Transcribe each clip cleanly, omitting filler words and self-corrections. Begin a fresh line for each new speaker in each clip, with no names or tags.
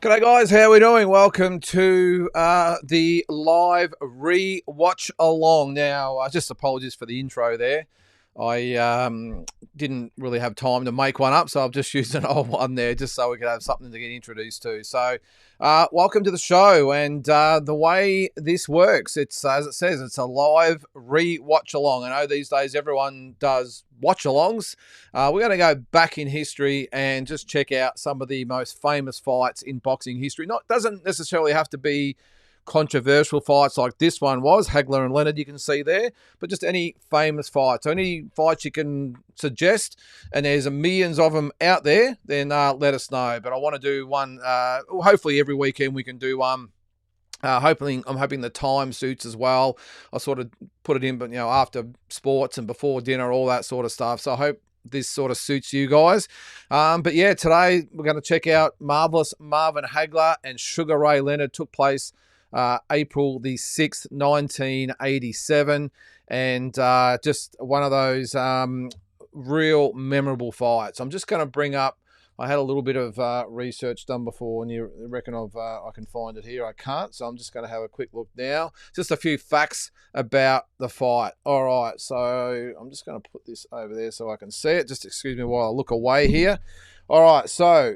G'day guys, how are we doing? Welcome to the live re-watch along. Now, just apologies for the intro there. I didn't really have time to make one up, so I've just used an old one there just so we could have something to get introduced to. So, welcome to the show, and the way this works, it's as it says, it's a live re-watch along. I know these days everyone does watch-alongs. We're going to go back in history and just check out some of the most famous fights in boxing history. Doesn't necessarily have to be controversial fights like this one was, Hagler and Leonard, you can see there, but just any famous fights, any fights you can suggest, and there's millions of them out there, then let us know. But I want to do one, hopefully every weekend we can do one. I'm hoping the time suits as well. I sort of put it in, but after sports and before dinner, all that sort of stuff. So I hope this sort of suits you guys. But yeah, today we're going to check out marvelous Marvin Hagler and Sugar Ray Leonard. Took place April the 6th, 1987, and just one of those real memorable fights. I'm just going to bring up, I had a little bit of research done before, and you reckon I can find it here. I can't, so I'm just going to have a quick look now. Just a few facts about the fight. All right, so I'm just going to put this over there so I can see it. Just excuse me while I look away here. All right, so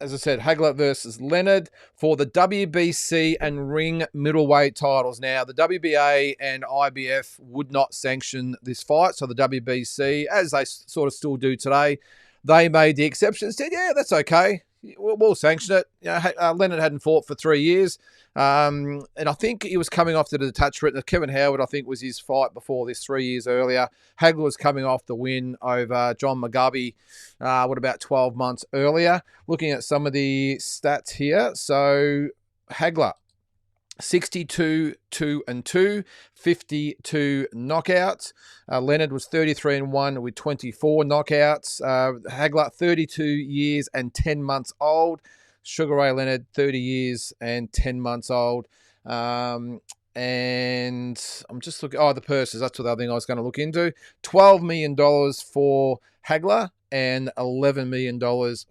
as I said, Hagler versus Leonard for the WBC and ring middleweight titles. Now, the WBA and IBF would not sanction this fight, so the WBC, as they sort of still do today, they made the exception and said, yeah, that's okay. We'll sanction it. Leonard hadn't fought for 3 years. And I think he was coming off the detached retina. Kevin Howard, I think, was his fight before this 3 years earlier. Hagler was coming off the win over John Mugabe, about 12 months earlier. Looking at some of the stats here. So, Hagler, 62-2-2, 52 knockouts. Leonard was 33-1 with 24 knockouts. Hagler, 32 years and 10 months old. Sugar Ray Leonard, 30 years and 10 months old. And I'm just looking, the purses, that's the other thing I was going to look into. $12 million for Hagler and $11 million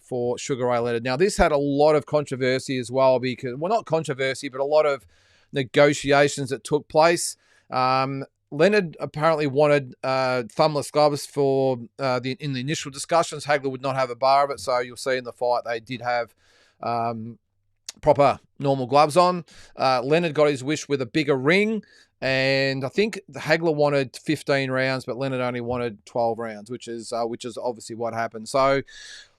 for Sugar Ray Leonard. Now, this had a lot of controversy as well because, well, not controversy, but a lot of negotiations that took place. Leonard apparently wanted thumbless gloves for in the initial discussions. Hagler would not have a bar of it, so you'll see in the fight they did have proper normal gloves on. Leonard got his wish with a bigger ring, and I think Hagler wanted 15 rounds, but Leonard only wanted 12 rounds, which is obviously what happened. So,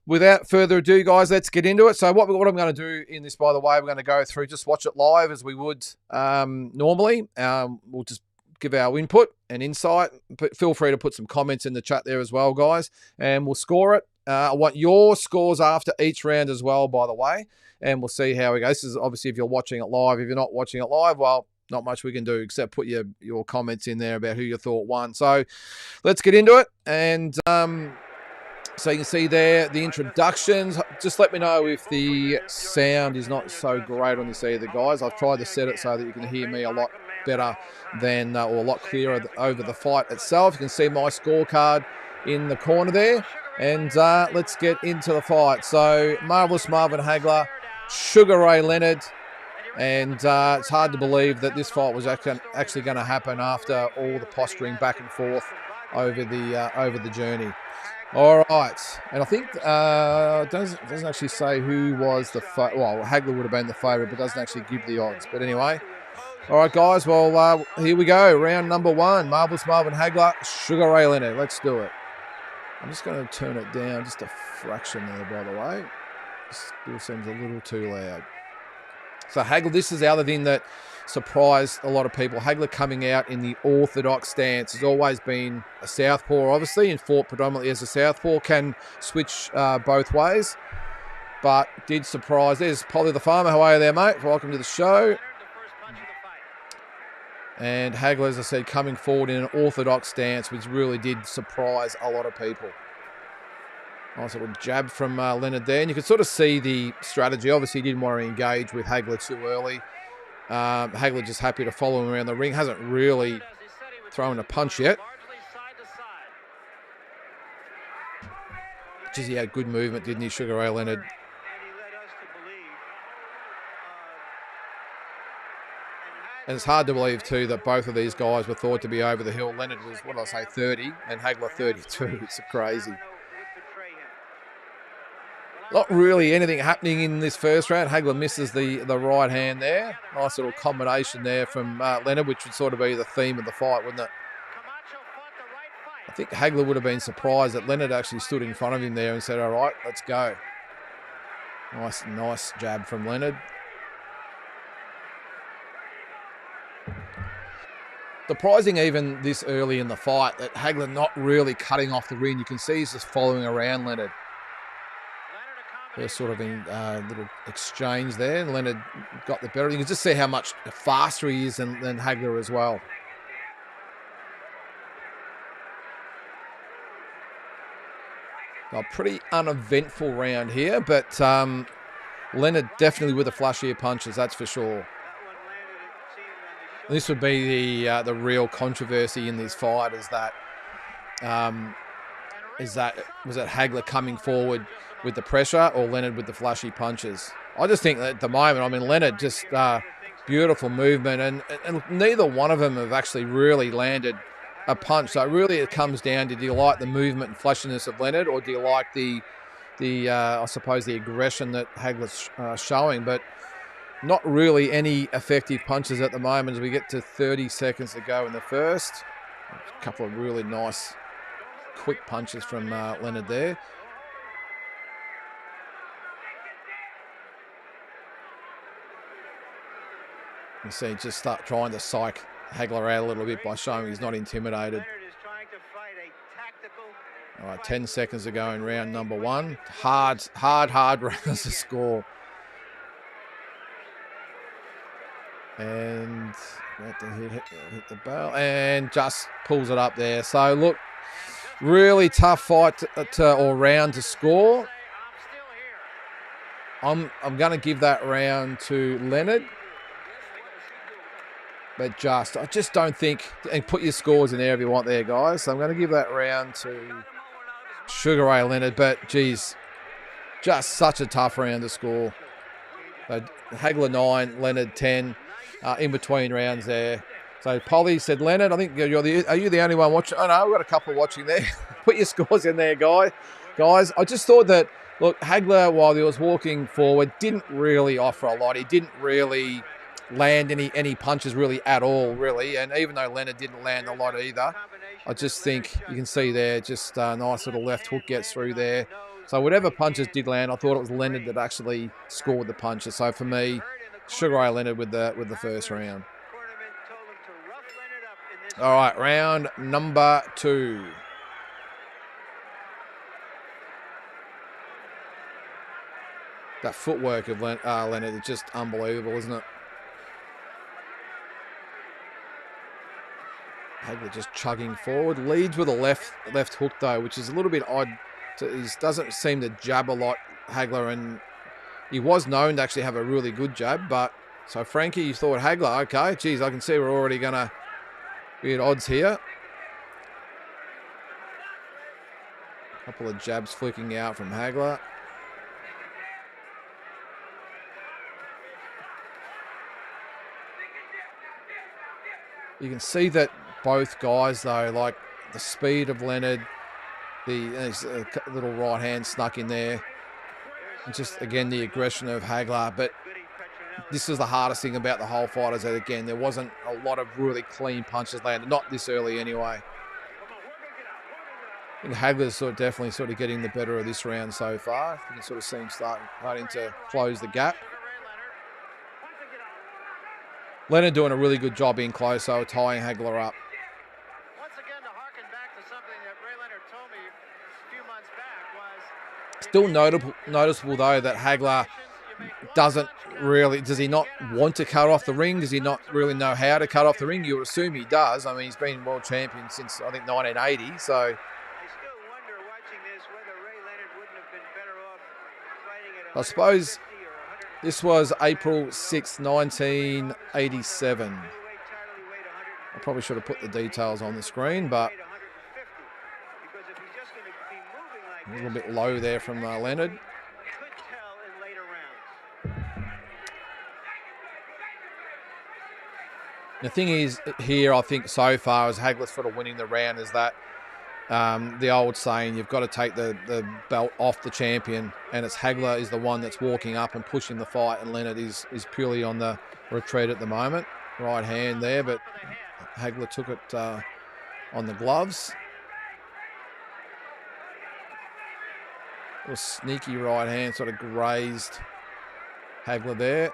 without further ado, guys, let's get into it. So what I'm going to do in this, by the way, we're going to go through, just watch it live as we would normally. We'll just give our input and insight. But feel free to put some comments in the chat there as well, guys, and we'll score it. I want your scores after each round as well, by the way, and we'll see how we go. This is obviously if you're watching it live. If you're not watching it live, well, not much we can do except put your comments in there about who you thought won. So let's get into it. And so you can see there the introductions. Just let me know if the sound is not so great on this either, guys. I've tried to set it so that you can hear me a lot better than, or a lot clearer over the fight itself. You can see my scorecard in the corner there. And let's get into the fight. So, marvelous Marvin Hagler, Sugar Ray Leonard. And it's hard to believe that this fight was actually going to happen after all the posturing back and forth over the journey. All right, and I think it doesn't actually say who was the well, Hagler would have been the favourite, but doesn't actually give the odds. But anyway, all right, guys. Well, here we go. Round number one. Marvelous Marvin Hagler, Sugar Ray Leonard. Let's do it. I'm just going to turn it down just a fraction there, by the way. Still seems a little too loud. So Hagler, this is the other thing that surprised a lot of people. Hagler coming out in the orthodox stance. Has always been a southpaw, obviously, and fought predominantly as a southpaw. Can switch both ways, but did surprise. There's Polly the Farmer. How are you there, mate? Welcome to the show. And Hagler, as I said, coming forward in an orthodox stance, which really did surprise a lot of people. Nice little jab from Leonard there. And you can sort of see the strategy. Obviously, he didn't want to engage with Hagler too early. Hagler just happy to follow him around the ring. Hasn't really thrown a punch yet. Geez, he had good movement, didn't he, Sugar Ray Leonard? And it's hard to believe, too, that both of these guys were thought to be over the hill. Leonard was, what did I say, 30, and Hagler 32. It's crazy. Not really anything happening in this first round. Hagler misses the right hand there. Nice little combination there from Leonard, which would sort of be the theme of the fight, wouldn't it? I think Hagler would have been surprised that Leonard actually stood in front of him there and said, all right, let's go. Nice jab from Leonard. Surprising even this early in the fight that Hagler not really cutting off the ring. You can see he's just following around Leonard. There's sort of a little exchange there, and Leonard got the better. You can just see how much faster he is than Hagler as well. A pretty uneventful round here, but Leonard definitely with the flashier punches, that's for sure. This would be the real controversy in this fight, is that was it Hagler coming forward with the pressure or Leonard with the flashy punches? I just think that at the moment, I mean, Leonard just beautiful movement, and neither one of them have actually really landed a punch. So really it comes down to, do you like the movement and flashiness of Leonard, or do you like the I suppose the aggression that Hagler's showing? But not really any effective punches at the moment as we get to 30 seconds to go in the first. A couple of really nice quick punches from Leonard there. You see, just start trying to psych Hagler out a little bit by showing he's not intimidated. All right, 10 seconds to go in round number one. Hard rounds to score. And hit the bell and just pulls it up there. So look, really tough fight or round to score. I'm going to give that round to Leonard. But I just don't think, and put your scores in there if you want there, guys. So I'm going to give that round to Sugar Ray Leonard. But, geez, just such a tough round to score. So Hagler 9, Leonard 10, in between rounds there. So Polly said Leonard. I think are you the only one watching? Oh, no, we've got a couple watching there. Put your scores in there, guys. I just thought that, look, Hagler, while he was walking forward, didn't really offer a lot. He didn't really land any punches really at all, really. And even though Leonard didn't land a lot either, I just think you can see there, just a nice little left hook gets through there. So whatever punches did land, I thought it was Leonard that actually scored the punches. So for me, Sugar Ray Leonard with the first round. All right, round number 2. That footwork of Leonard is just unbelievable, isn't it? Hagler just chugging forward. Leads with a left hook, though, which is a little bit odd. He doesn't seem to jab a lot, Hagler, and he was known to actually have a really good jab. But so, Frankie, you thought Hagler, okay, geez, I can see we're already going to be at odds here. A couple of jabs flicking out from Hagler. You can see that both guys, though, like the speed of Leonard, there's a little right hand snuck in there. And just, again, the aggression of Hagler. But this is the hardest thing about the whole fight, is that, again, there wasn't a lot of really clean punches landed. Not this early, anyway. I think Hagler's definitely getting the better of this round so far. You can sort of see him starting to close the gap. Leonard doing a really good job in close, so tying Hagler up. Once again, to harken back to something that Ray Leonard told me a few months back was... Still noticeable, though, that Hagler does he not want to cut off the ring? Does he not really know how to cut off the ring? You would assume he does. I mean, he's been world champion since, I think, 1980, so... I still wonder, watching this, whether Ray Leonard wouldn't have been better off fighting at 150 I suppose... This was April 6th, 1987. I probably should have put the details on the screen, but a little bit low there from Leonard. The thing is here, I think so far as Hagler sort of winning the round is that the old saying, you've got to take the belt off the champion, and it's Hagler is the one that's walking up and pushing the fight, and Leonard is purely on the retreat at the moment. Right hand there, but Hagler took it on the gloves. A sneaky right hand sort of grazed Hagler there.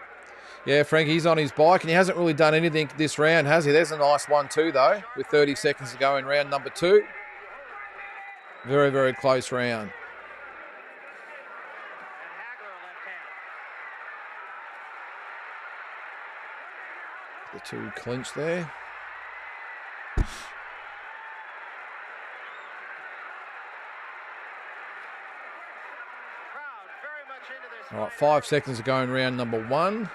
Yeah, Frank, he's on his bike, and he hasn't really done anything this round, has he? There's a nice 1-2, though, with 30 seconds to go in round number 2. Very, very close round. The two clinch there. All right, 5 seconds to go in round number 1.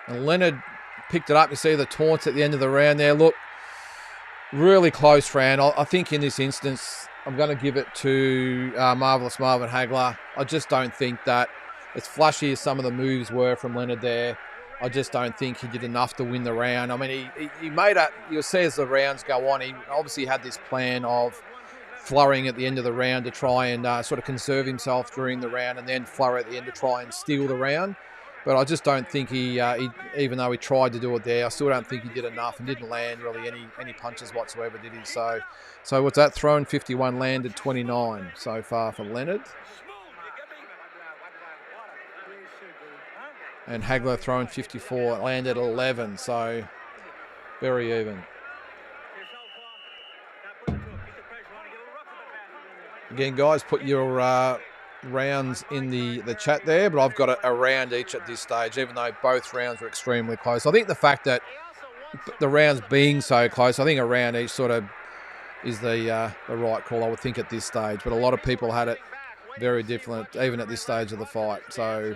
And Leonard picked it up. You see the taunts at the end of the round there. Look, really close round. I think in this instance, I'm going to give it to Marvellous Marvin Hagler. I just don't think that, as flashy as some of the moves were from Leonard there, I just don't think he did enough to win the round. I mean, he made it, you'll see as the rounds go on, he obviously had this plan of flurrying at the end of the round to try and sort of conserve himself during the round, and then flurry at the end to try and steal the round. But I just don't think he even though he tried to do it there, I still don't think he did enough and didn't land really any punches whatsoever, did he? So what's that? Thrown 51, landed 29 so far for Leonard. And Hagler thrown 54, landed 11, so very even. Again, guys, put your rounds in the chat there, but I've got a round each at this stage, even though both rounds were extremely close. I think the fact that the rounds being so close, I think a round each sort of is the right call, I would think, at this stage. But a lot of people had it very different, even at this stage of the fight. So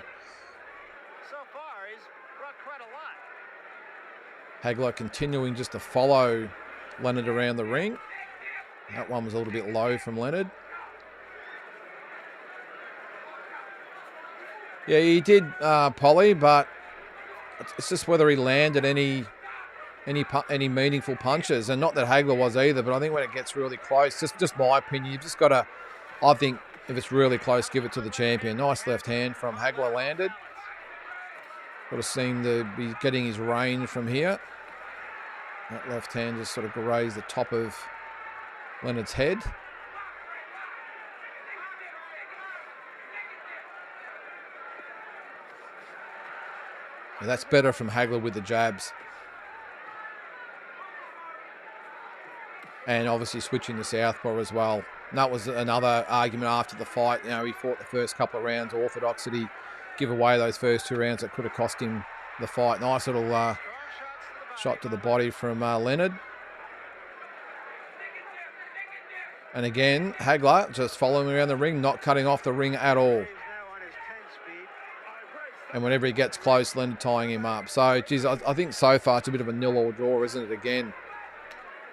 Hagler continuing just to follow Leonard around the ring. That one was a little bit low from Leonard. Yeah, he did, Polly, but it's just whether he landed any meaningful punches, and not that Hagler was either. But I think when it gets really close, just my opinion, you've just got to, I think, if it's really close, give it to the champion. Nice left hand from Hagler landed. Sort of seemed to be getting his range from here. That left hand just sort of grazed the top of Leonard's head. And that's better from Hagler with the jabs. And obviously switching to southpaw as well. And that was another argument after the fight. You know, he fought the first couple of rounds orthodox. Did he give away those first 2 rounds that could have cost him the fight? Nice little shot to the body from Leonard. And again, Hagler just following around the ring, not cutting off the ring at all. And whenever he gets close, Leonard tying him up. So, geez, I think so far it's a bit of a 0-all draw, isn't it, again?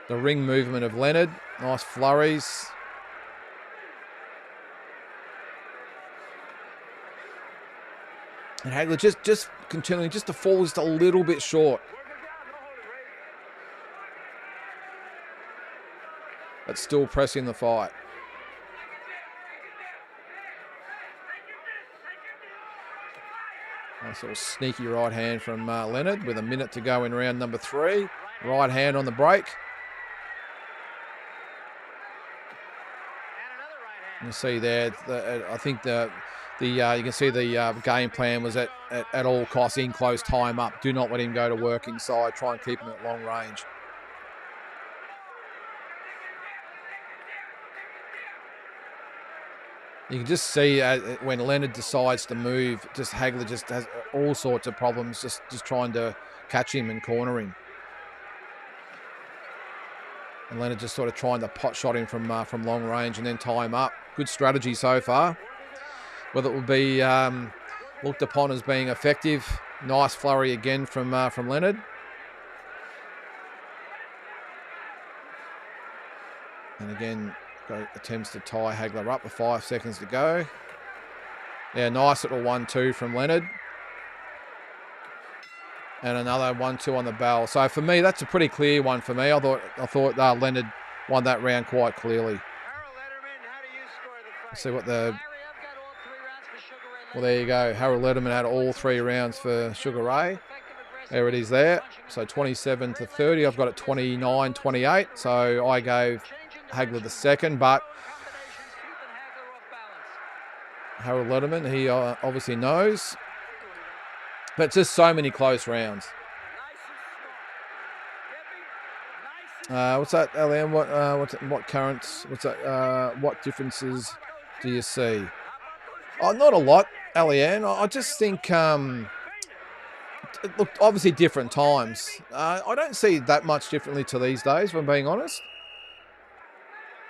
The ring movement of Leonard. Nice flurries. And Hagler just continuing just to fall just a little bit short. But still pressing the fight. Nice little sneaky right hand from Leonard with a minute to go in round number 3. Right hand on the break. You see there, I think you can see the game plan was at all costs in close, time up. Do not let him go to work inside. Try and keep him at long range. You can just see when Leonard decides to move, just Hagler just has all sorts of problems just trying to catch him and corner him. And Leonard just sort of trying to pot shot him from long range and then tie him up. Good strategy so far. Whether it will be looked upon as being effective. Nice flurry again from Leonard. And again, attempts to tie Hagler up with 5 seconds to go. Yeah, nice little 1-2 from Leonard. and another 1-2 on the bell. So for me, that's a pretty clear one for me. I thought Leonard won that round quite clearly. Let's see what the... Well, there you go. Harold Letterman had all 3 rounds for Sugar Ray. There it is there. So 27-30. I've got it 29-28. So I gave Hagler the second, but Harold Letterman, he obviously knows. But just so many close rounds. What's that, LM? What currents? What's that? What differences do you see? Oh, not a lot, Leanne. I just think look, obviously different times. I don't see that much differently to these days, if I'm being honest.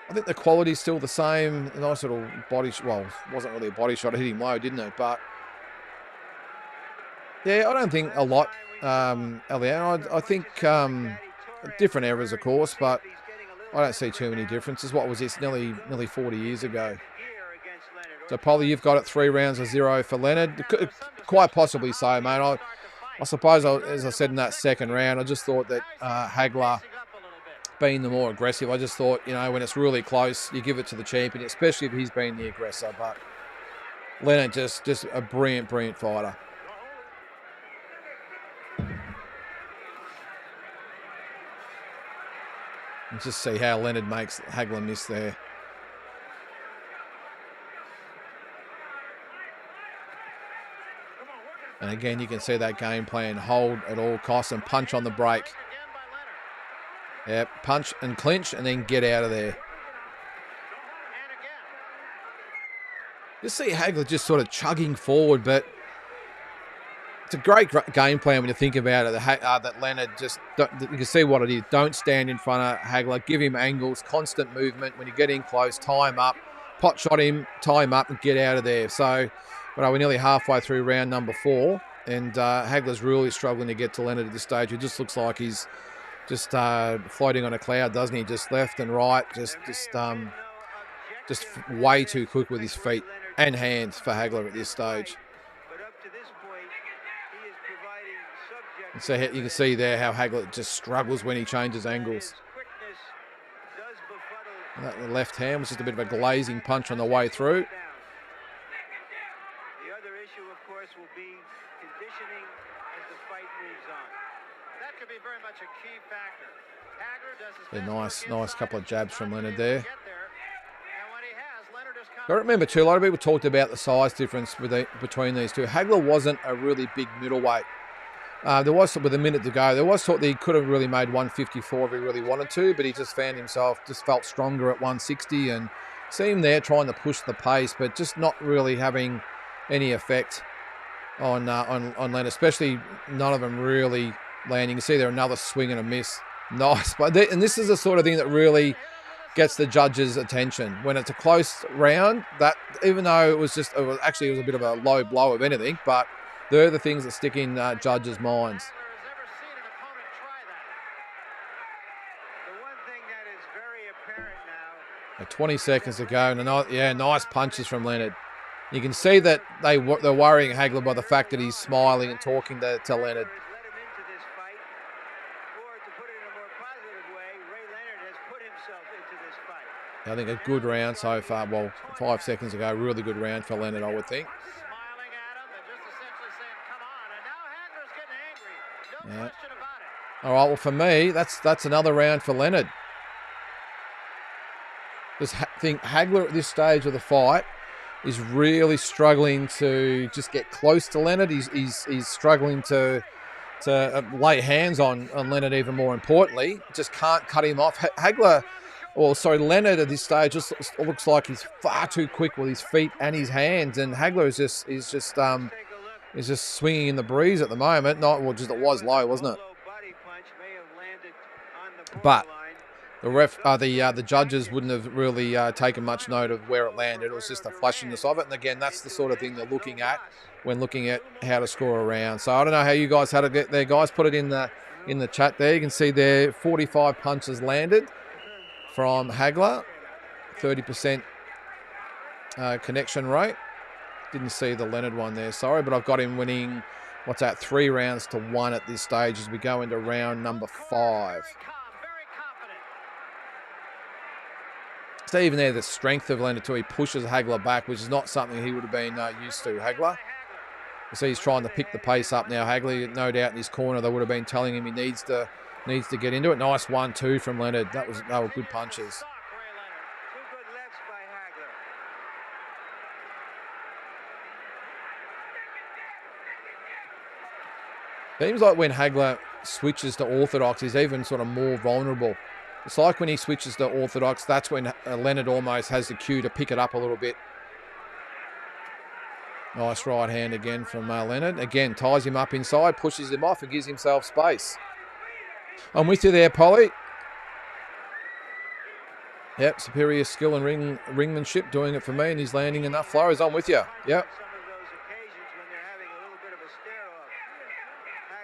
I think the quality's still the same. A nice little body, well, it wasn't really a body shot. It hit him low, didn't it? But yeah, I don't think a lot, Leanne. I think different eras, of course, but I don't see too many differences. What was this? Nearly 40 years ago. So, Polly, you've got it 3 rounds of 0 for Leonard. Quite possibly so, mate. I suppose, as I said in that second round, I just thought that Hagler, being the more aggressive, I just thought, you know, when it's really close, you give it to the champion, especially if he's been the aggressor. But Leonard, just a brilliant fighter. And just see how Leonard makes Hagler miss there. And again, you can see that game plan, hold at all costs and punch on the break. Yep, punch and clinch and then get out of there. Just see Hagler just sort of chugging forward, but it's a great game plan when you think about it. That Leonard just, you can see what it is. Don't stand in front of Hagler. Give him angles, constant movement. When you get in close, tie him up, pot shot him, tie him up and get out of there. So, but we're nearly halfway through round number 4, and Hagler's really struggling to get to Leonard at this stage. It just looks like he's just floating on a cloud, doesn't he? Just left and right, just way too quick with his feet and hands for Hagler at this stage. And so you can see there how Hagler just struggles when he changes angles. And that left hand was just a bit of a glazing punch on the way through. Will be conditioning as the fight moves on. That could be very much a key factor. Hagler does his nice couple of jabs from Leonard there. Got to remember too, a lot of people talked about the size difference between these two. Hagler wasn't a really big middleweight. There was, with a minute to go, there was thought that he could have really made 154 if he really wanted to, but he just found himself, just felt stronger at 160 and see him there trying to push the pace, but just not really having any effect on Leonard, especially none of them really landing. You can see there another swing and a miss. Nice, but and this is the sort of thing that really gets the judges' attention when it's a close round. That even though it was a bit of a low blow of anything, but they're the things that stick in judges' minds. 20 seconds to go, and nice punches from Leonard. You can see that they're worrying Hagler by the fact that he's smiling and talking to Leonard. I think a good round so far. Well, 5 seconds ago, really good round for Leonard, I would think. Yeah. All right, well, for me, that's another round for Leonard. Just think Hagler at this stage of the fight is really struggling to just get close to Leonard. He's struggling to lay hands on Leonard even more importantly. Just can't cut him off. Leonard at this stage just looks like he's far too quick with his feet and his hands, and Hagler is just swinging in the breeze at the moment. It was low, wasn't it? But the judges wouldn't have really taken much note of where it landed. It was just the flashiness of it. And again, that's the sort of thing they're looking at when looking at how to score a round. So I don't know how you guys had to get there, guys. Put it in the chat there. You can see there 45 punches landed from Hagler, 30% connection rate. Didn't see the Leonard one there, sorry, but I've got him winning what's that, 3 rounds to 1 at this stage as we go into round number 5. So even there, the strength of Leonard too, he pushes Hagler back, which is not something he would have been used to. Hagler, you see he's trying to pick the pace up now. Hagler, no doubt in his corner, they would have been telling him he needs to get into it. Nice 1-2 from Leonard. They were good punches. Seems like when Hagler switches to orthodox, he's even sort of more vulnerable. It's like when he switches to orthodox, that's when Leonard almost has the cue to pick it up a little bit. Nice right hand again from Leonard. Again, ties him up inside, pushes him off and gives himself space. I'm with you there, Polly. Yep, superior skill and ringmanship doing it for me, and he's landing enough flows. I'm with you. Yep.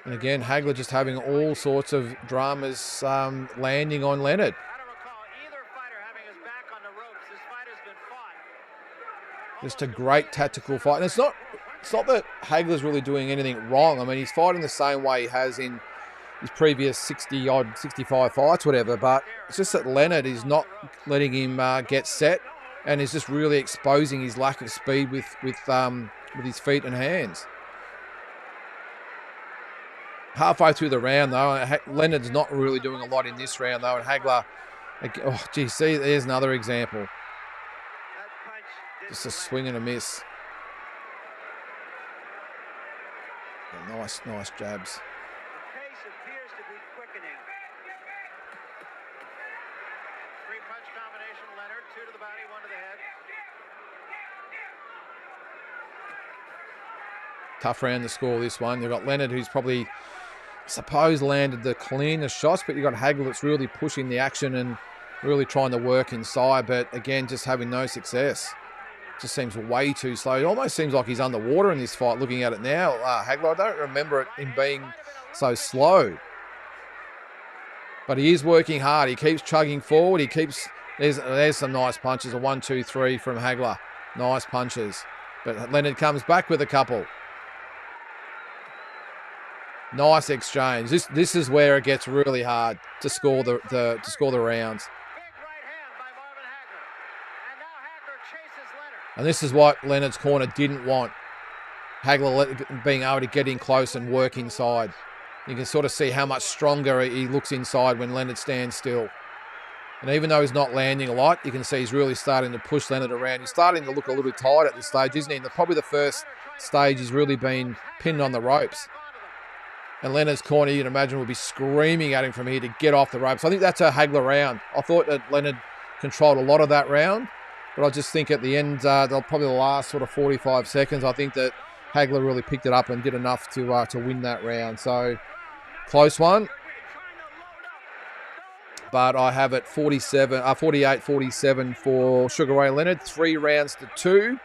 And again, Hagler just having all sorts of dramas landing on Leonard. Just a great tactical fight. And it's not that Hagler's really doing anything wrong. I mean, he's fighting the same way he has in his previous 65 fights, whatever. But it's just that Leonard is not letting him get set, and is just really exposing his lack of speed with his feet and hands. Halfway through the round, though, Leonard's not really doing a lot in this round, though. And Hagler, oh, gee, see, there's another example. Just a swing and a miss. Yeah, nice jabs.
The pace appears to be quickening. 3-punch combination, Leonard. 2 to the body, 1 to the head.
Tough round to score this one. You've got Leonard, who's probably, I suppose, landed the cleanest shots, but you've got Hagler that's really pushing the action and really trying to work inside, but again, just having no success. Just seems way too slow. It almost seems like he's underwater in this fight, looking at it now. Hagler, I don't remember him being so slow. But he is working hard. He keeps chugging forward. There's some nice punches. A 1, 2, 3 from Hagler. Nice punches. But Leonard comes back with a couple. Nice exchange. This is where it gets really hard to score the rounds. And this is what Leonard's corner didn't want. Hagler being able to get in close and work inside. You can sort of see how much stronger he looks inside when Leonard stands still. And even though he's not landing a lot, you can see he's really starting to push Leonard around. He's starting to look a little tight at this stage, isn't he? Probably the first stage he's really been pinned on the ropes. And Leonard's corner, you can imagine, would be screaming at him from here to get off the ropes. I think that's a Hagler round. I thought that Leonard controlled a lot of that round. But I just think at the end, probably the last sort of 45 seconds, I think that Hagler really picked it up and did enough to win that round. So, close one. But I have it 48-47 for Sugar Ray Leonard. 3 rounds to 2.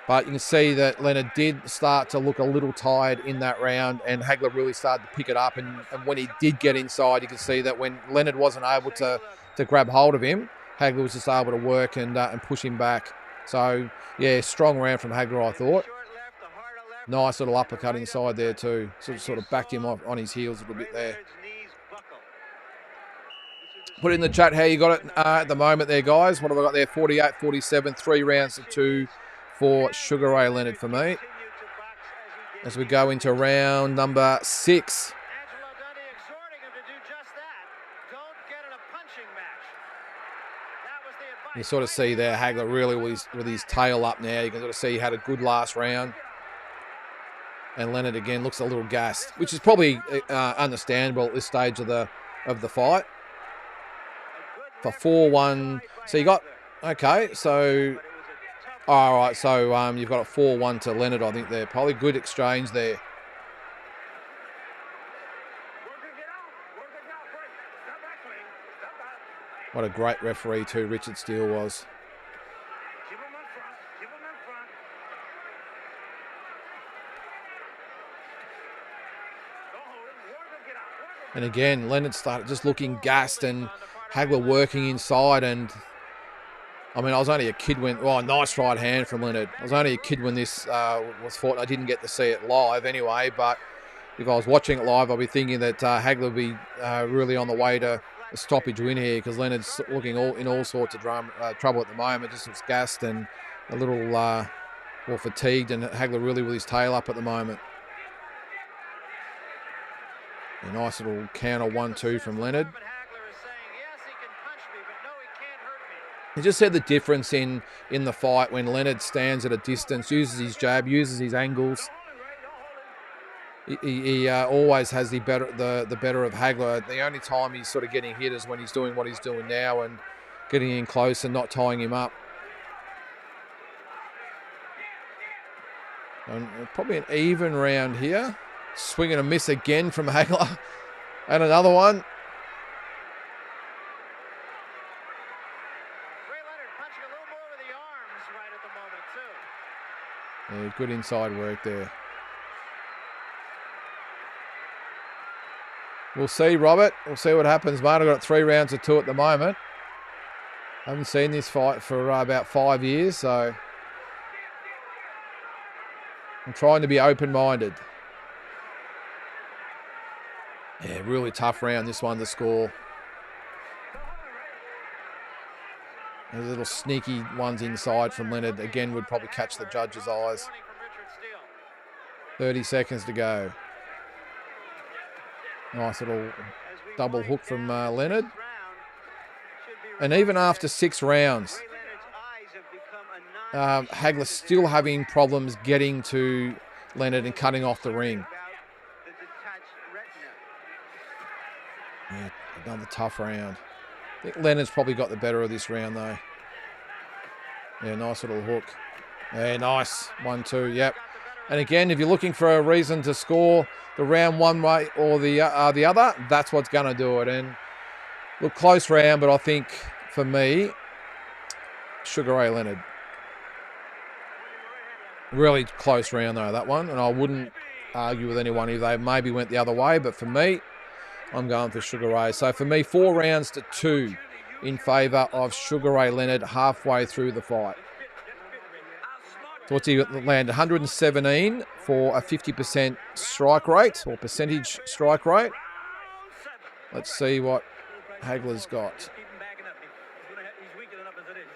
But you can see that Leonard did start to look a little tired in that round, and Hagler really started to pick it up. And when he did get inside, you can see that when Leonard wasn't able to grab hold of him, Hagler was just able to work and push him back. So, yeah, strong round from Hagler, I thought. Nice little uppercut inside there too. Sort of backed him off on his heels a little bit there. Put it in the chat how you got it at the moment there, guys. What have I got there? 48-47, 3 rounds to 2 for Sugar Ray Leonard for me. As we go into round number 6. You sort of see there Hagler really with his tail up now. You can sort of see he had a good last round. And Leonard again looks a little gassed, which is probably understandable at this stage of the fight. For 4-1, so you got, okay, so, all right, so you've got a 4-1 to Leonard, I think there. Probably good exchange there. What a great referee too, Richard Steele was. And again, Leonard started just looking gassed and Hagler working inside, and I mean, I was only a kid when... Oh, nice right hand from Leonard. I was only a kid when this was fought. I didn't get to see it live anyway, but if I was watching it live, I'd be thinking that Hagler would be really on the way to a stoppage win here, because Leonard's looking in all sorts of trouble at the moment. Just looks gassed and a little more fatigued, and Hagler really with his tail up at the moment. A nice little counter 1-2 from Leonard. He just said the difference in the fight when Leonard stands at a distance, uses his jab, uses his angles. He always has the better of Hagler. The only time he's sort of getting hit is when he's doing what he's doing now and getting in close and not tying him up. And probably an even round here. Swing and a miss again from Hagler. And another one. Yeah, good inside work there. We'll see, Robert. We'll see what happens, mate. I've got 3 rounds of 2 at the moment. I haven't seen this fight for about 5 years, so I'm trying to be open-minded. Yeah, really tough round, this one to score. There's little sneaky ones inside from Leonard. Again, would probably catch the judge's eyes. 30 seconds to go. Nice little double hook from Leonard. And even after 6 rounds, Hagler still having problems getting to Leonard and cutting off the ring. Yeah, another tough round. I think Leonard's probably got the better of this round, though. Yeah, nice little hook. Yeah, nice. 1-2, yep. And again, if you're looking for a reason to score the round one way or the other, that's what's going to do it. And look, close round, but I think for me, Sugar Ray Leonard. Really close round though, that one. And I wouldn't argue with anyone if they maybe went the other way, but for me, I'm going for Sugar Ray. So for me, 4 rounds to 2 in favour of Sugar Ray Leonard halfway through the fight. So what's he land? 117 for a 50% strike rate, or percentage strike rate. Let's see what Hagler's got.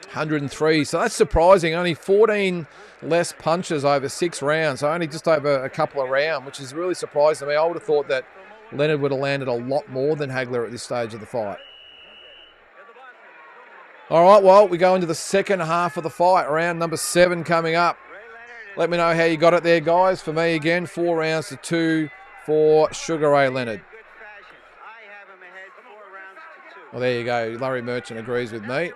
103, so that's surprising. Only 14 less punches over 6 rounds, so only just over a couple of rounds, which is really surprising to me. I would have thought that Leonard would have landed a lot more than Hagler at this stage of the fight. All right, well, we go into the second half of the fight. Round number 7 coming up. Let me know how you got it there, guys. For me, again, 4 rounds to 2 for Sugar Ray Leonard. Well, there you go. Larry Merchant agrees with me.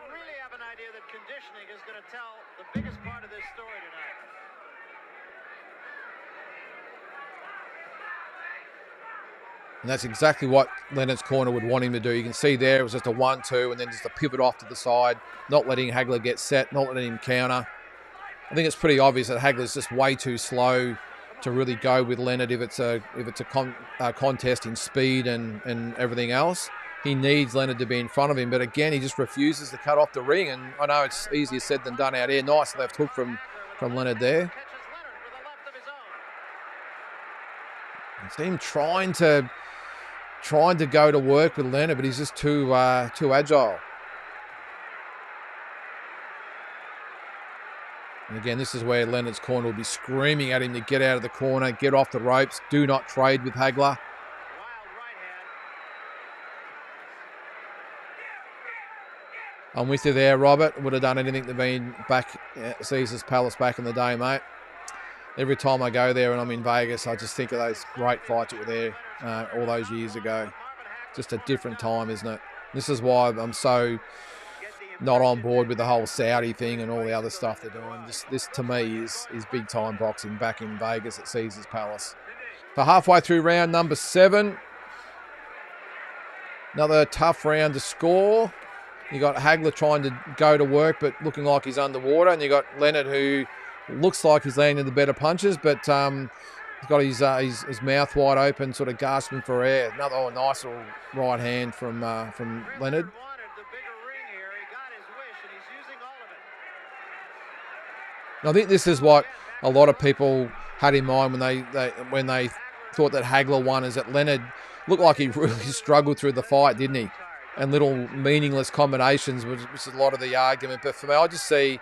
And that's exactly what Leonard's corner would want him to do. You can see there it was just a 1-2 and then just a pivot off to the side, not letting Hagler get set, not letting him counter. I think it's pretty obvious that Hagler's just way too slow to really go with Leonard if it's a contest in speed and everything else. He needs Leonard to be in front of him, but again, he just refuses to cut off the ring. And I know it's easier said than done out here. Nice left hook from Leonard there. It's him trying to go to work with Leonard, but he's just too agile. And again, this is where Leonard's corner will be screaming at him to get out of the corner, get off the ropes, do not trade with Hagler. I'm with you there, Robert. Would have done anything to be back at Caesar's Palace back in the day, mate. Every time I go there and I'm in Vegas, I just think of those great fights that were there all those years ago. Just a different time, isn't it? This is why I'm so not on board with the whole Saudi thing and all the other stuff they're doing. This to me is big time boxing back in Vegas at Caesar's Palace. For halfway through round number 7, another tough round to score. You got Hagler trying to go to work, but looking like he's underwater, and you got Leonard who looks like he's landing the better punches, but he's got his mouth wide open, sort of gasping for air. Another nice little right hand from Leonard.
ring here. He got his wish, and he's using all of it.
I think this is what a lot of people had in mind when they thought that Hagler won, is that Leonard looked like he really struggled through the fight, didn't he? And little meaningless combinations, which is a lot of the argument. But for me, I just see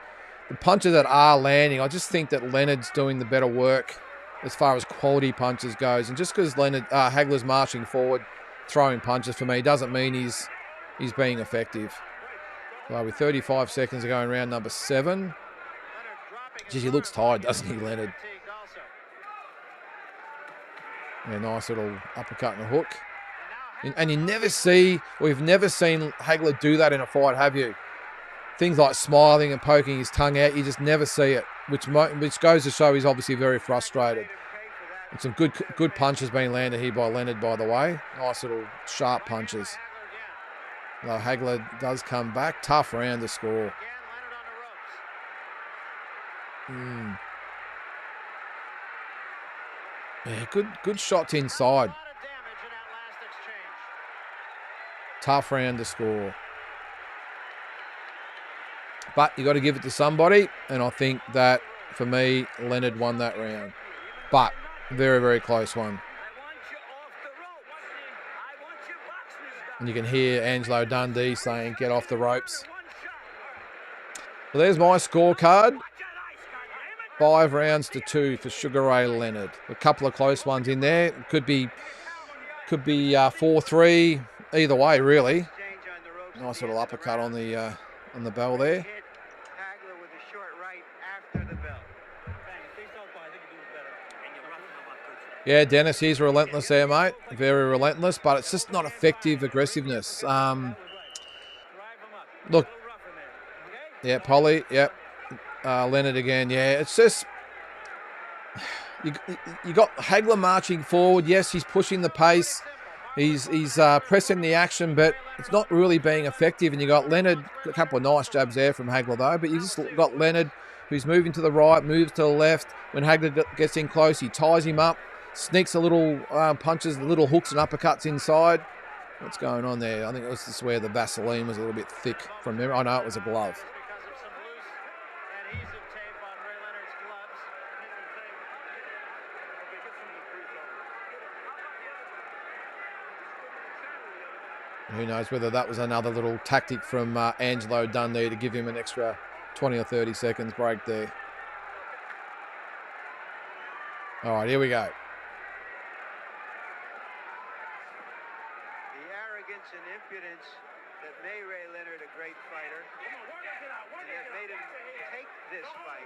the punches that are landing. I just think that Leonard's doing the better work as far as quality punches goes. And just because Hagler's marching forward, throwing punches, for me, doesn't mean he's being effective. So with 35 seconds to go in round number 7. Geez, he looks tired, doesn't he, Leonard? Yeah, nice little uppercut and a hook. And we've never seen Hagler do that in a fight, have you? Things like smiling and poking his tongue out, you just never see it, which goes to show he's obviously very frustrated. And some good punches being landed here by Leonard, by the way. Nice little sharp punches. Though Hagler does come back. Tough round to score. Yeah, good shots inside. Tough round to score. But you got to give it to somebody, and I think that, for me, Leonard won that round. But very, very close one. And you can hear Angelo Dundee saying, "Get off the ropes." Well, there's my scorecard. 5 rounds to 2 for Sugar Ray Leonard. A couple of close ones in there. Could be 4-3. Either way, really. Nice little uppercut on the bell there.
Hagler with a short right after the bell.
Yeah, Dennis, he's relentless there, mate. Very relentless, but it's just not effective aggressiveness. Look. Yeah, Polly. Yep. Leonard again. Yeah, it's just you got Hagler marching forward. Yes, he's pushing the pace. He's pressing the action, but it's not really being effective. And you got Leonard, a couple of nice jabs there from Hagler though, but you just got Leonard who's moving to the right, moves to the left. When Hagler gets in close, he ties him up, sneaks a little punches, little hooks and uppercuts inside. What's going on there? I think it was just where the Vaseline was a little bit thick from memory. I know it was a glove. Who knows whether that was another little tactic from Angelo Dundee to give him an extra 20 or 30 seconds break there. All right, here we go.
The arrogance and impudence that made Ray Leonard a great fighter, and that made him take this fight.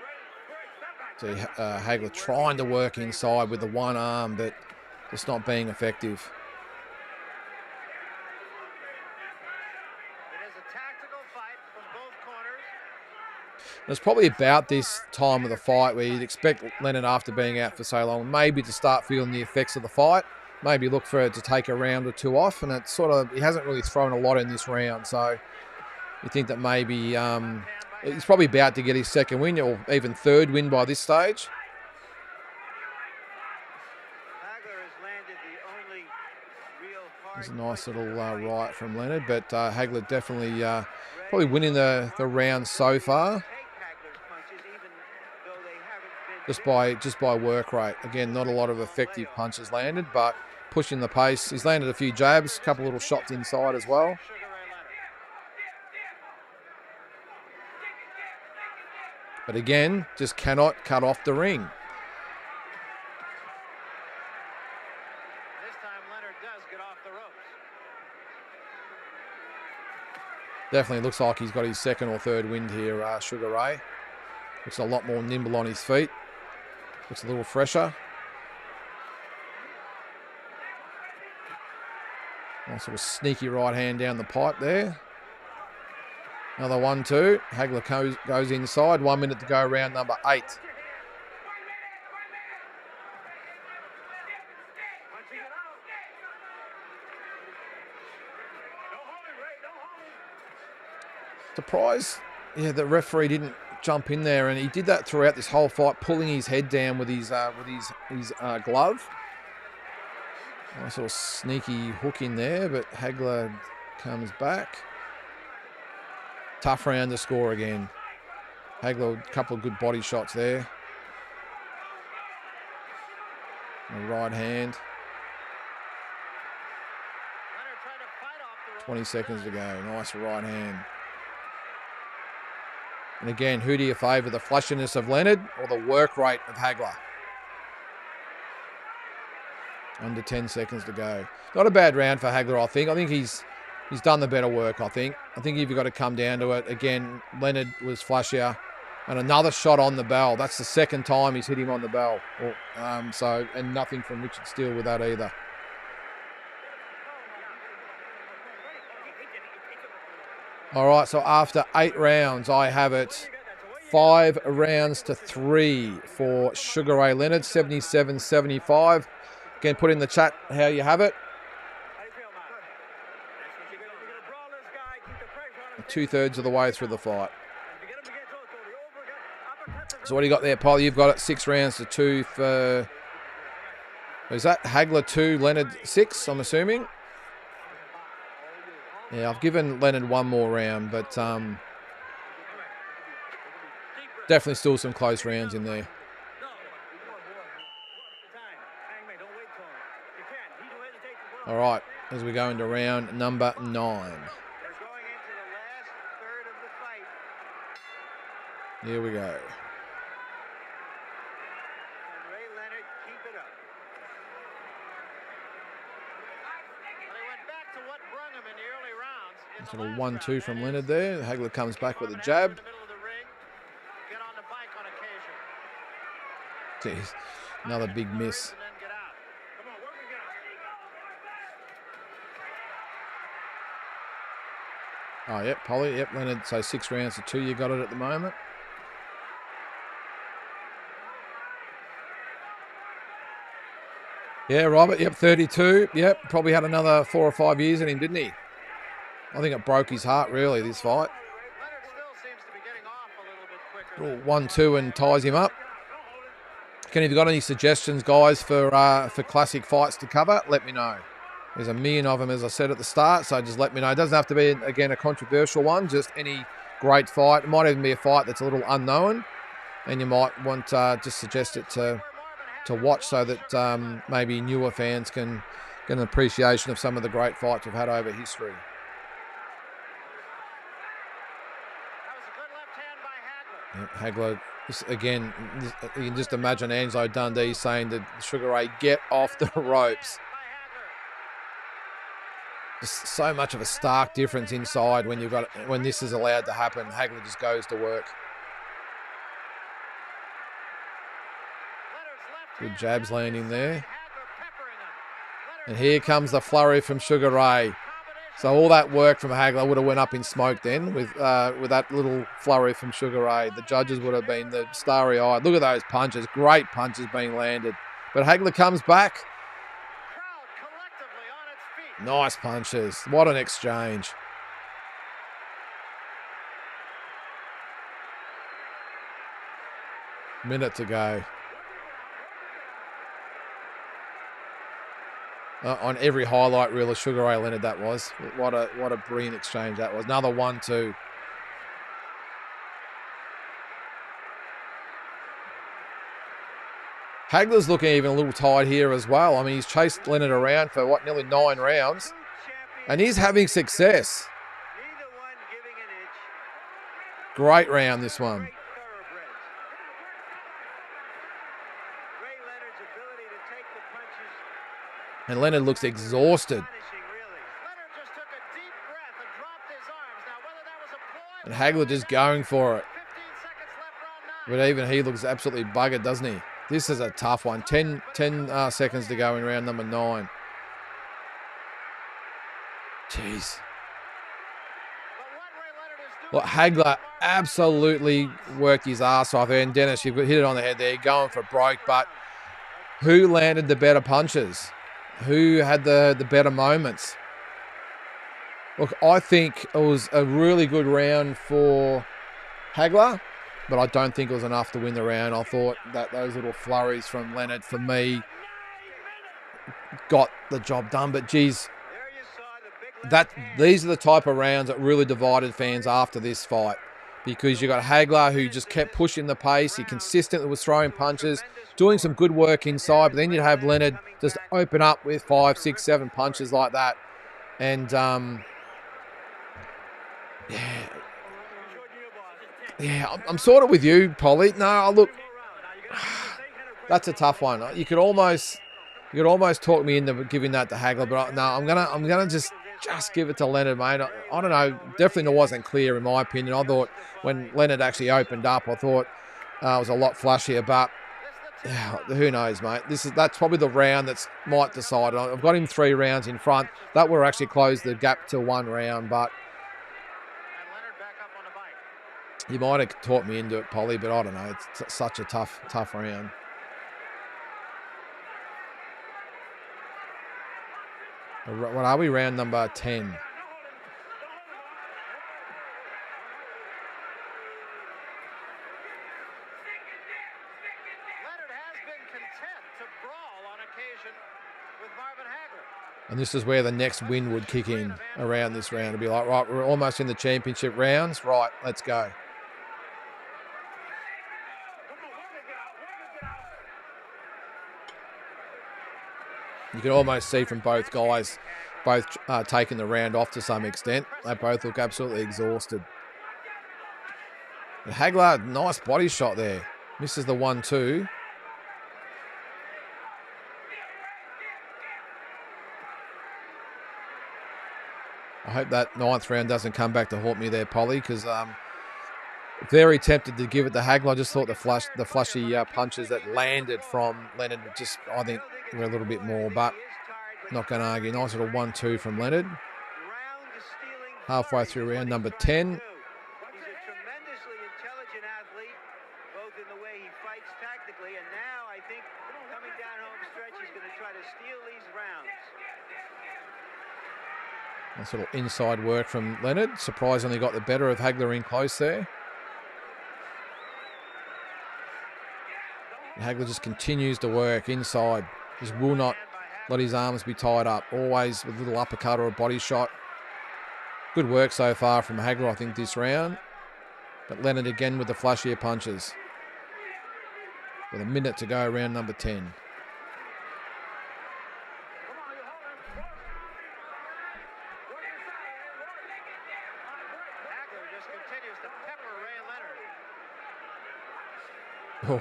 See, Hagler trying to work inside with the one arm, but just not being effective. It's probably about this time of the fight where you'd expect Leonard, after being out for so long, maybe to start feeling the effects of the fight. Maybe look for it to take a round or two off, and it's he hasn't really thrown a lot in this round, so you think that maybe he's probably about to get his second win or even third win by this stage. There's a nice little right from Leonard, but Hagler definitely probably winning the round so far. Just by work rate. Again, not a lot of effective punches landed, but pushing the pace. He's landed a few jabs, a couple little shots inside as well. But again, just cannot cut off the ring.
This time Leonard does get off the ropes.
Definitely looks like he's got his second or third wind here, Sugar Ray. Looks a lot more nimble on his feet. Looks a little fresher. Nice sort of sneaky right hand down the pipe there. Another 1-2. Hagler goes inside. 1 minute to go, round number 8. Surprised, yeah, the referee didn't jump in there, and he did that throughout this whole fight, pulling his head down with his glove. Nice sort of sneaky hook in there, but Hagler comes back. Tough round to score again. Hagler, a couple of good body shots there. The right hand. 20 seconds to go. Nice right hand. And again, who do you favour? The flashiness of Leonard or the work rate of Hagler? Under 10 seconds to go. Not a bad round for Hagler, I think. I think he's done the better work, I think. I think if you've got to come down to it, again, Leonard was flashier. And another shot on the bell. That's the second time he's hit him on the bell. And nothing from Richard Steele with that either. All right, so after 8 rounds, I have it 5 rounds to 3 for Sugar Ray Leonard, 77-75. Again, put in the chat how you have it. 2/3 of the way through the fight. So what do you got there, Paul? You've got it 6 rounds to 2 for... Is that Hagler 2, Leonard 6, I'm assuming? Yeah, I've given Leonard 1 more round, but definitely still some close rounds in there. All right, as we go into round number 9. Here we go. Sort of 1-2 from Leonard there. Hagler comes back with a jab. Jeez, another big miss. Oh, yep, Polly. Yep, Leonard. So 6 rounds to 2. You got it at the moment. Yeah, Robert. Yep, 32. Yep, probably had another 4 or 5 years in him, didn't he? I think it broke his heart, really, this fight. 1-2 and ties him up. Ken, if you've got any suggestions, guys, for classic fights to cover, let me know. There's a million of them, as I said at the start, so just let me know. It doesn't have to be, again, a controversial one, just any great fight. It might even be a fight that's a little unknown, and you might want just suggest it to watch so that maybe newer fans can get an appreciation of some of the great fights we've had over history. Yep, Hagler, again, you can just imagine Angelo Dundee saying to Sugar Ray, get off the ropes. Just so much of a stark difference inside when this is allowed to happen. Hagler just goes to work. Good jabs landing there. And here comes the flurry from Sugar Ray. So all that work from Hagler would have went up in smoke then with that little flurry from Sugar Ray. The judges would have been the starry-eyed. Look at those punches. Great punches being landed. But Hagler comes back. Nice punches. What an exchange. Minute to go. On every highlight reel of Sugar Ray Leonard, that was. What a brilliant exchange that was. Another 1-2. Hagler's looking even a little tired here as well. I mean, he's chased Leonard around for, nearly 9 rounds. And he's having success. Great round, this one. And Leonard looks exhausted. And Hagler just going for it. But even he looks absolutely buggered, doesn't he? This is a tough one. 10 seconds to go in round number 9. Jeez. Well, Hagler absolutely worked his ass off there. And Dennis, you've hit it on the head there, going for broke. But who landed the better punches? Who had the better moments? Look, I think it was a really good round for Hagler, but I don't think it was enough to win the round. I thought that those little flurries from Leonard, for me, got the job done. But, geez, these are the type of rounds that really divided fans after this fight, because you got Hagler who just kept pushing the pace. He consistently was throwing punches, doing some good work inside, but then you'd have Leonard just open up with 5, 6, 7 punches like that. And I'm sort of with you, Polly. No, look, that's a tough one. You could almost talk me into giving that to Hagler, but no, I'm gonna just give it to Leonard, mate. I don't know. Definitely it wasn't clear in my opinion. I thought when Leonard actually opened up, I thought it was a lot flashier, but who knows, mate. That's probably the round that's might decide. I've got him 3 rounds in front. That will actually close the gap to 1 round, but you might have talked me into it, Polly, but I don't know. It's such a tough round. What are we? Round number 10.
Leonard has been content to brawl on occasion with Marvin Hagler.
And this is where the next win would kick in around this round. It'd be like, right, we're almost in the championship rounds. Right, let's go. You can almost see from both guys, taking the round off to some extent. They both look absolutely exhausted. And Hagler, nice body shot there. Misses the 1-2. I hope that 9th round doesn't come back to haunt me there, Polly, because very tempted to give it to Hagler. I just thought the flashy punches that landed from Leonard just, I think, were a little bit more, but not going to argue. Nice little 1-2 from Leonard. Halfway through round number 10.
He's a tremendously intelligent athlete, both in the way he fights tactically, and now I think coming down home stretch, he's going to try to steal these rounds.
Nice little inside work from Leonard. Surprisingly got the better of Hagler in close there. And Hagler just continues to work inside. Just will not let his arms be tied up. Always with a little uppercut or a body shot. Good work so far from Hagler, I think, this round. But Leonard again with the flashier punches. With a minute to go, round number 10.
Hagler just continues to pepper Ray Leonard.
Oh,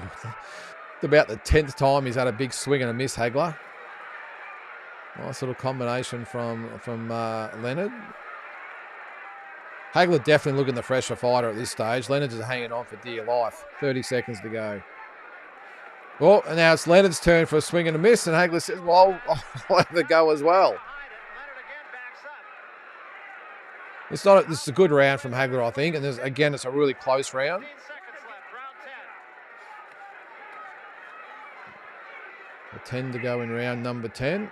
it's about the 10th time he's had a big swing and a miss, Hagler. Nice little combination from Leonard. Hagler definitely looking the fresher fighter at this stage. Leonard's just hanging on for dear life. 30 seconds to go. Well, and now it's Leonard's turn for a swing and a miss, and Hagler says, well, I'll have the go as well. This is a good round from Hagler, I think, and again, it's a really close round. 10 to go in round number 10.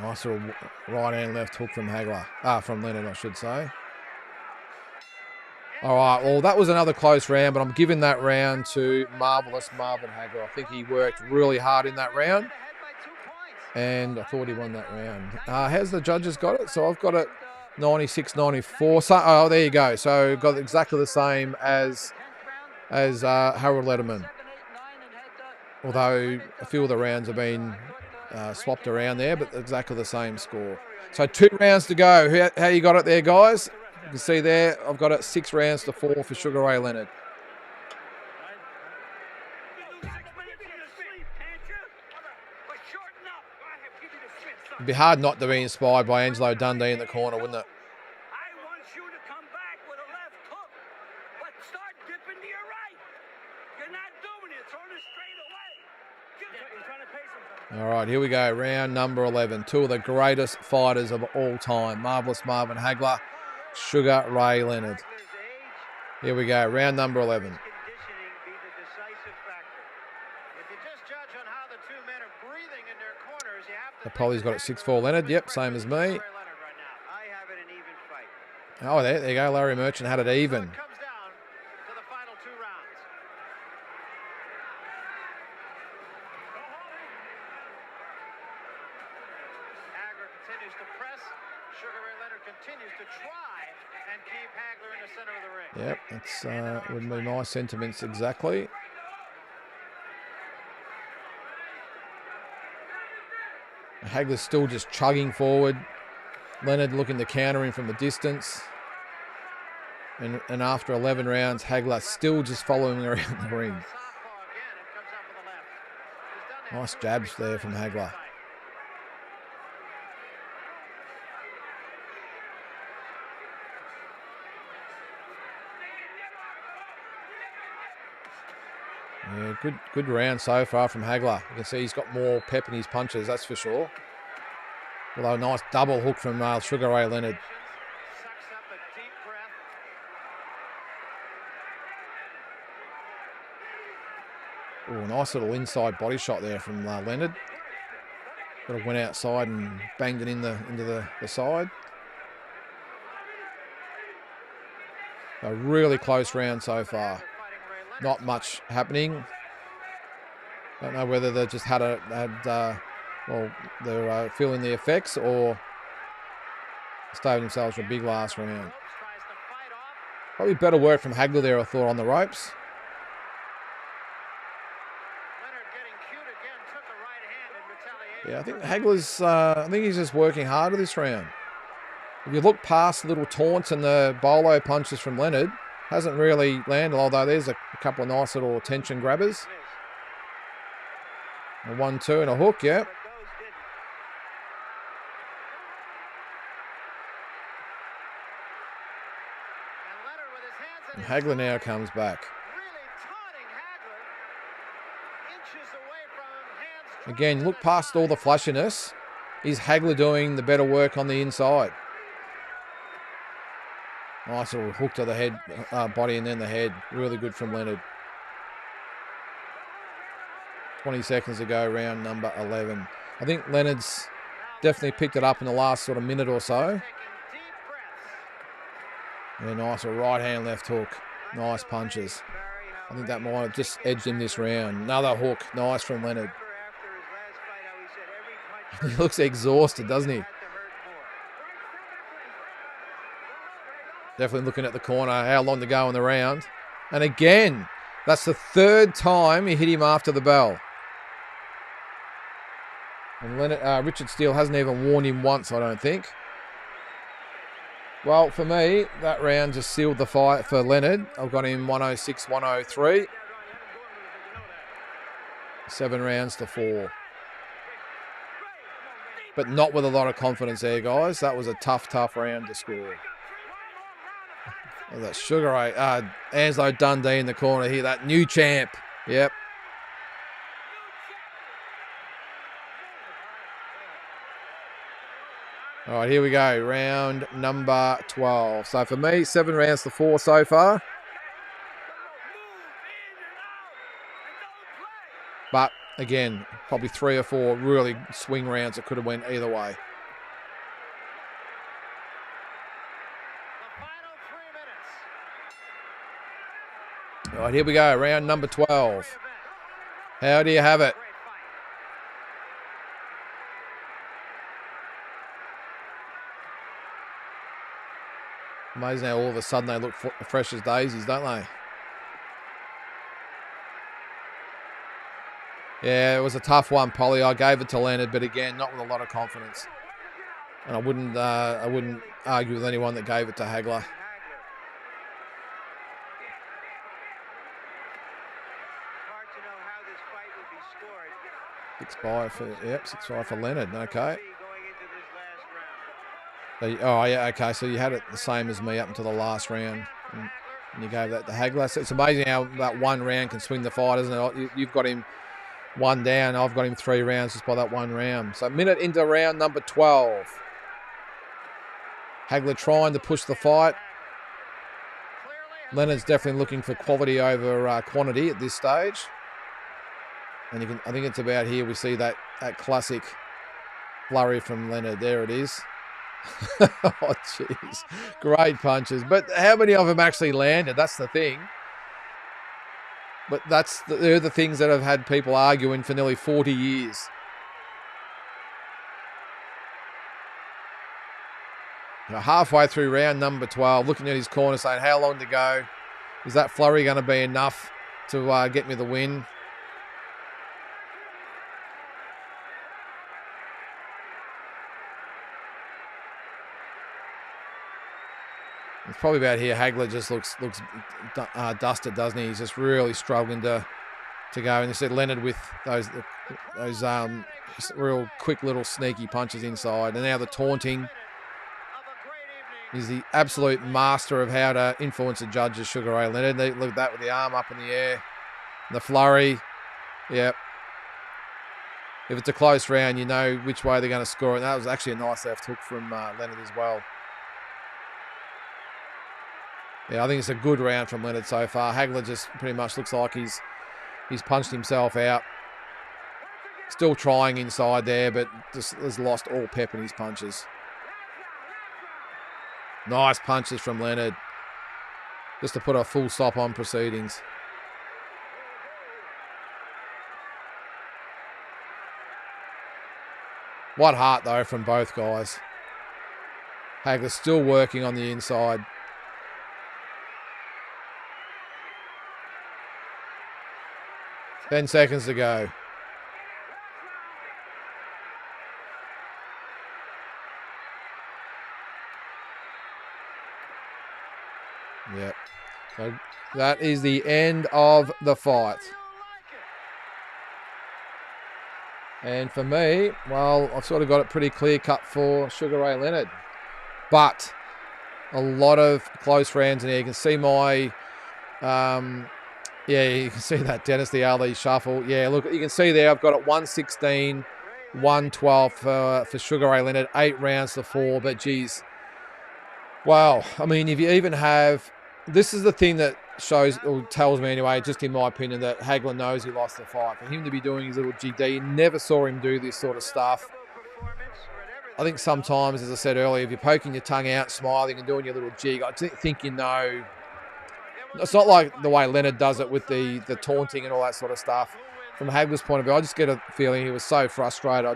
Nice little right and left hook from Hagler. From Leonard, I should say. All right, well, that was another close round, but I'm giving that round to marvellous Marvin Hagler. I think he worked really hard in that round, and I thought he won that round. How's the judges got it? So I've got it 96-94. So, oh, there you go. So got exactly the same as Harold Letterman. Although a few of the rounds have been swapped around there, but exactly the same score. So 2 rounds to go. How you got it there, guys? You can see there, I've got it 6 rounds to 4 for Sugar Ray Leonard. It'd be hard not to be inspired by Angelo Dundee in the corner, wouldn't it?
I want you to come back with a left hook, but start dipping to your right. You're not doing it. Throwing it straight away. You're trying to pace him.
All right, here we go. Round number 11. 2 of the greatest fighters of all time. Marvellous Marvin Hagler, Sugar Ray Leonard. Here we go. Round number 11. Polly's got it 6-4 Leonard. Yep, same as me. Oh, there you go. Larry Merchant had it even.
try and keep Hagler in the center of the ring.
Yep, that's would be my sentiments exactly. Hagler's still just chugging forward. Leonard looking to counter him from a distance. And after 11 rounds, Hagler still just following around the ring. Nice jabs there from Hagler. Yeah, good round so far from Hagler. You can see he's got more pep in his punches, that's for sure. Although a nice double hook from Sugar Ray Leonard. Oh, nice little inside body shot there from Leonard. Sort of went outside and banged it into the side. A really close round so far. Not much happening. Don't know whether they just they're feeling the effects or staved themselves for a big last round. Probably better work from Hagler there, I thought, on the ropes. Yeah, I think Hagler's, I think he's just working harder this round. If you look past the little taunts and the bolo punches from Leonard, hasn't really landed, although there's a couple of nice little tension grabbers. A 1-2 and a hook, yeah. And Hagler now comes back. Again, look past all the flashiness. Is Hagler doing the better work on the inside? Nice little hook to the head, body and then the head. Really good from Leonard. 20 seconds to go, round number 11. I think Leonard's definitely picked it up in the last sort of minute or so. Yeah, nice right hand, left hook. Nice punches. I think that might have just edged him this round. Another hook. Nice from Leonard. He looks exhausted, doesn't he? Definitely looking at the corner, how long to go in the round. And again, that's the third time he hit him after the bell. And Leonard, Richard Steele hasn't even warned him once, I don't think. Well, for me, that round just sealed the fight for Leonard. I've got him 106, 103. 7 rounds to 4. But not with a lot of confidence there, guys. That was a tough round to score. Oh, that Sugar Ray, Angelo Dundee in the corner here. That new champ. Yep. All right, here we go. Round number 12. So for me, 7 rounds to 4 so far. But again, probably 3 or 4 really swing rounds that could have went either way. All right, here we go. Round number 12. How do you have it? Amazing how all of a sudden they look fresh as daisies, don't they? Yeah, it was a tough one, Polly. I gave it to Leonard, but again, not with a lot of confidence. And I wouldn't argue with anyone that gave it to Hagler. Six five for Leonard. Okay. Oh yeah, okay. So you had it the same as me up until the last round, and you gave that to Hagler. So it's amazing how that one round can swing the fight, isn't it? You've got him 1 down. I've got him 3 rounds just by that 1 round. So a minute into round number 12. Hagler trying to push the fight. Leonard's definitely looking for quality over quantity at this stage. And I think it's about here we see that classic flurry from Leonard. There it is. Oh, jeez. Great punches. But how many of them actually landed? That's the thing. But they're the things that have had people arguing for nearly 40 years. Halfway through round number 12, looking at his corner saying, how long to go? Is that flurry going to be enough to get me the win? It's probably about here. Hagler just looks dusted, doesn't he? He's just really struggling to go. And they said Leonard with those real quick little sneaky punches inside. And now the taunting. He's the absolute master of how to influence the judges, Sugar Ray Leonard. They look at that with the arm up in the air. The flurry. Yep. If it's a close round, you know which way they're going to score. And that was actually a nice left hook from Leonard as well. Yeah, I think it's a good round from Leonard so far. Hagler just pretty much looks like he's punched himself out. Still trying inside there, but just has lost all pep in his punches. Nice punches from Leonard. Just to put a full stop on proceedings. What heart, though, from both guys. Hagler still working on the inside. Ten seconds to go. Yep. So that is the end of the fight. And for me, well, I've sort of got it pretty clear cut for Sugar Ray Leonard. But a lot of close rounds in here. You can see my... yeah, you can see that Dennis the Ali shuffle. Yeah, look, you can see there I've got it 116, 112 for Sugar Ray Leonard, 8 rounds to 4. But geez, wow. I mean, if you even have, this is the thing that shows or tells me anyway, just in my opinion, that Hagler knows he lost the fight. For him to be doing his little GD, you never saw him do this sort of stuff. I think sometimes, as I said earlier, if you're poking your tongue out, smiling and doing your little jig, I think you know. It's not like the way Leonard does it with the taunting and all that sort of stuff. From Hagler's point of view, I just get a feeling he was so frustrated.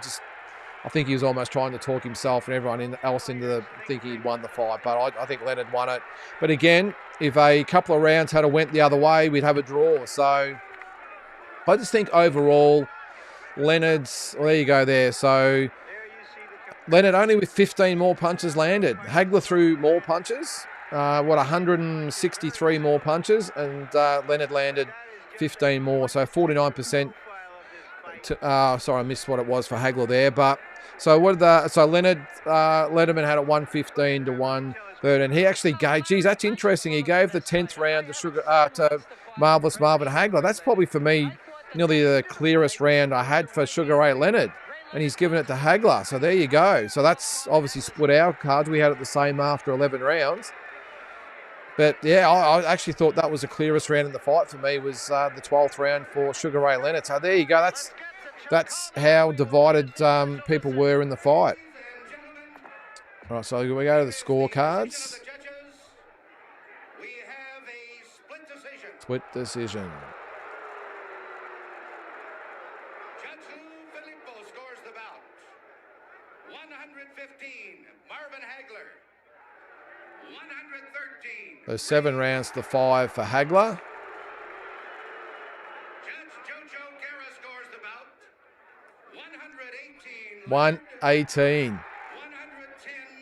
I think he was almost trying to talk himself and everyone else into thinking he'd won the fight. But I think Leonard won it. But again, if a couple of rounds had went the other way, we'd have a draw. So I just think overall, Leonard's... Well, there you go there. So Leonard only with 15 more punches landed. Hagler threw more punches. 163 more punches, and Leonard landed 15 more, so 49%. Sorry, I missed what it was for Hagler there, but so Leonard Letterman had it 115 to 113. He actually gave, geez, that's interesting. He gave the 10th round to Marvelous Marvin Hagler. That's probably for me nearly the clearest round I had for Sugar Ray Leonard, and he's given it to Hagler. So there you go. So that's obviously split our cards. We had it the same after 11 rounds. But yeah, I actually thought that was the clearest round in the fight for me, was the 12th round for Sugar Ray Leonard. So there you go. That's how divided people were in the fight. All right, so we go to the scorecards.
We have a split decision.
Split decision.
Judge Filippo scores the bout. 115, Marvin Hagler. 113.
So 7 rounds to 5 for Hagler.
Judge Jojo Guerra scores the bout. 118.
118.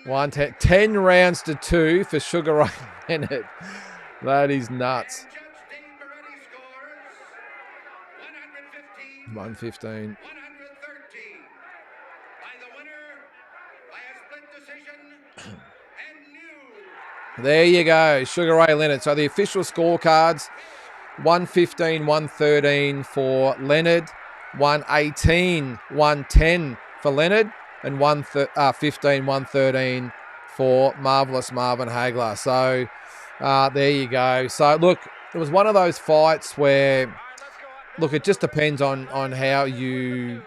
110.
110. 10 rounds to 2 for Sugar Ray Leonard. That is nuts.
And Judge Dave Moretti scores 115.
115.
113. By the winner, by a split decision, and new.
There you go, Sugar Ray Leonard. So the official scorecards, 115, 113 for Leonard, 118, 110 for Leonard, and 115, 113 for Marvelous Marvin Hagler. So there you go. So look, it was one of those fights where, look, it just depends on how you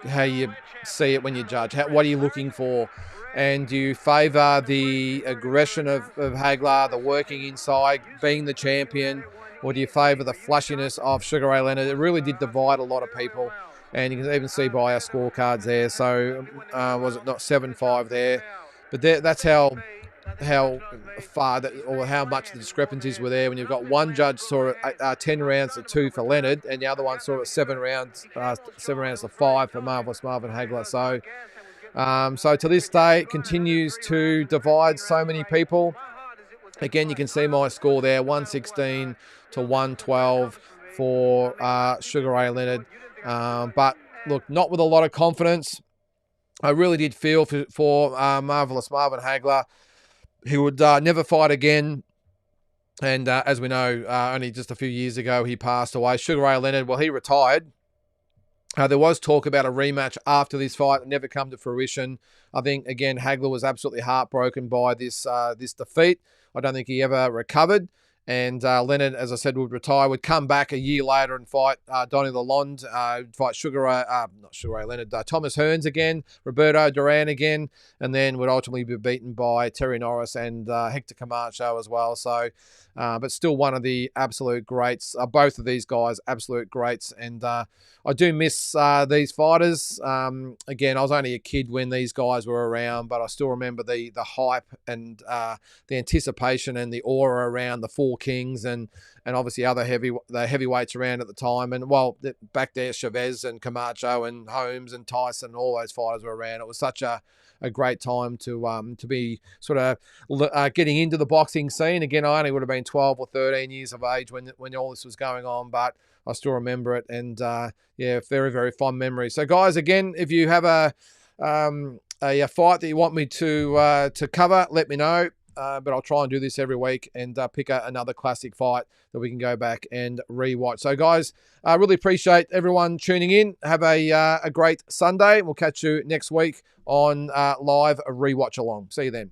see it when you judge. What are you looking for? And do you favour the aggression of Hagler, the working inside, being the champion, or do you favour the flashiness of Sugar Ray Leonard? It really did divide a lot of people, and you can even see by our scorecards there. So was it not 7-5 there? But that's how far that, or how much the discrepancies were there when you've got one judge saw it 10 rounds to 2 for Leonard, and the other one saw it 7 rounds to 5 for Marvelous Marvin Hagler. So to this day, it continues to divide so many people. Again, you can see my score there, 116 to 112 for Sugar Ray Leonard. But look, not with a lot of confidence. I really did feel for Marvelous Marvin Hagler. He would never fight again. And as we know, only just a few years ago, he passed away. Sugar Ray Leonard, well, he retired. There was talk about a rematch after this fight. It never come to fruition. I think, again, Hagler was absolutely heartbroken by this defeat. I don't think he ever recovered. And Leonard, as I said, would retire, would come back a year later and fight Donnie Lalonde, fight Thomas Hearns again, Roberto Duran again, and then would ultimately be beaten by Terry Norris and Hector Camacho as well. So, but still one of the absolute greats. Both of these guys, absolute greats. And I do miss these fighters. Again, I was only a kid when these guys were around, but I still remember the hype and the anticipation and the aura around the Four Kings and obviously other heavyweights around at the time. And well, back there, Chavez and Camacho and Holmes and Tyson, all those fighters were around. It was such a great time to be sort of getting into the boxing scene. Again, I only would have been 12 or 13 years of age when all this was going on, but I still remember it. And yeah, very, very fond memories. So guys, again, if you have a fight that you want me to cover, let me know. But I'll try and do this every week and pick another classic fight that we can go back and rewatch. So, guys, I really appreciate everyone tuning in. Have a great Sunday. We'll catch you next week on live rewatch along. See you then.